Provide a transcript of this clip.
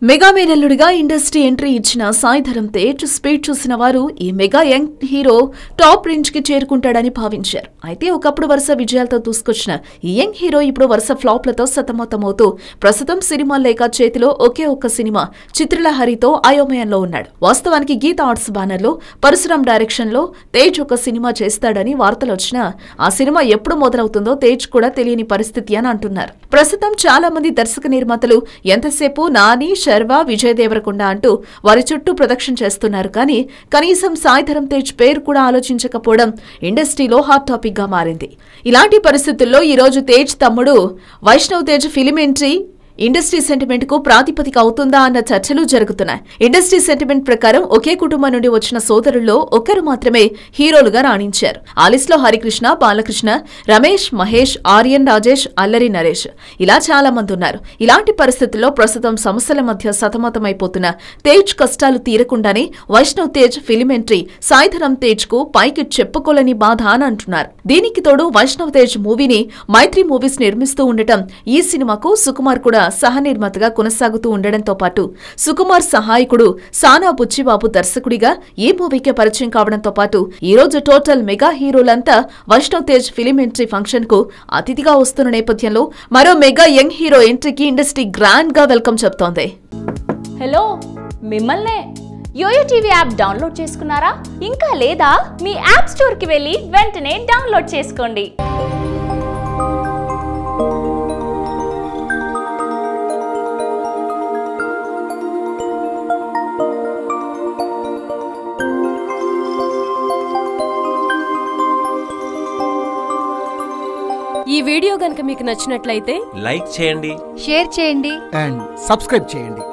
Mega మేనల్లుడిగా industry entry ఇచ్చిన Sai Dharam Tej speed చూసిన వారు ఈ mega young hero top range కి చేరుకుంటాడని భావించారు. అయితే ఒకప్పుడు వరుస విజయాలతో దూసుకొచ్చిన ఈ యంగ్ హీరో ఇప్పుడు వరుస ఫ్లాప్లతో సతమతమవుతూ ప్రస్తుతం సినిమా లేక చేతిలో ఒకే ఒక్క సినిమా చిత్రలహరితో అయోమయంలో ఉన్నాడు. వాస్తవానికి గీత ఆర్ట్స్ బ్యానర్ లో పరశురామ్ డైరెక్షన్ లో తేజ్ ఒక సినిమా చేస్తాడని వార్తలు వచ్చినా ఆ సినిమా ఎప్పుడు మొదలవుతుందో తేజ్ కూడా తెలియని పరిస్థితి అని అంటున్నారు. ప్రస్తుతం చాలా మంది దర్శక నిర్మాతలు ఎంతసేపు నాని, శర్వా, విజయ్ దేవరకొండ అంటూ వారి చుట్టూ ప్రదక్షిణ చేస్తున్నారు. కానీ కనీసం సాయి ధరమ్ తేజ్ పేరు కూడా ఆలోచించకపోవడం ఇండస్ట్రీలో హాట్ టాపిక్ గా మారింది. ఇలాంటి పరిస్థితుల్లో ఈ రోజు తేజ్ తమ్ముడు Vaishnav Tej film entry industry sentiment కు ప్రాతిపదిక అవుతుందా అన్న చర్చలు జరుగుతున్నాయి. ఇండస్ట్రీ సెంటిమెంట్ ప్రకారం ఒకే కుటుంబం నుండి వచ్చిన సోదరుల్లో ఒకరు మాత్రమే హీరోలుగా రాణించారు. ఆ లిస్ట్ లో హరికృష్ణ, బాలకృష్ణ, రమేష్, మహేష్, ఆర్యన్, రాజేష్, అల్లరి నరేష్ ఇలా చాలా మంది ఉన్నారు. ఇలాంటి పరిస్థితుల్లో ప్రస్తుతం సమస్యల మధ్య సతమతమైపోతున్న తేజ్ కష్టాలు తీరకుండానే వైష్ణవ్ తేజ్ ఫిలిం ఎంట్రీ సాయి ధరమ్ తేజ్ కు పైకి చెప్పుకోలేని బాధ అని అంటున్నారు. దీనికి తోడు వైష్ణవ్ తేజ్ మూవీని మైత్రి మూవీస్ నిర్మిస్తూ ఉండటం ఈ సినిమాకు సుకుమార్ కూడా సహ నిర్మాతగా కొనసాగుతూ ఉండడంతో పాటు సుకుమార్ సహాయకుడు సానా బుచ్చిబాబు దర్శకుడిగా ఈ మూవీకి పరిచయం కావడంతో పాటు ఈ రోజు టోటల్ మెగా హీరోలంతా Vaishnav Tej film entry function కు అతిథిగా వస్తున్న నేపథ్యంలో మరో మెగా యంగ్ హీరో ఎంట్రీకి ఇండస్ట్రీ గ్రాండ్ గా వెల్కమ్ చెప్తోంది. హలో, మిమ్మల్నే యోయో టీవీ యాప్ డౌన్లోడ్ చేసుకున్నారా? ఇంకా లేదా? మీ యాప్ స్టోర్ కి వెళ్ళి వెంటనే డౌన్లోడ్ చేసుకోండి. ఈ వీడియో గనుక మీకు నచ్చినట్లయితే లైక్ చేయండి, షేర్ చేయండి అండ్ సబ్స్క్రైబ్ చేయండి.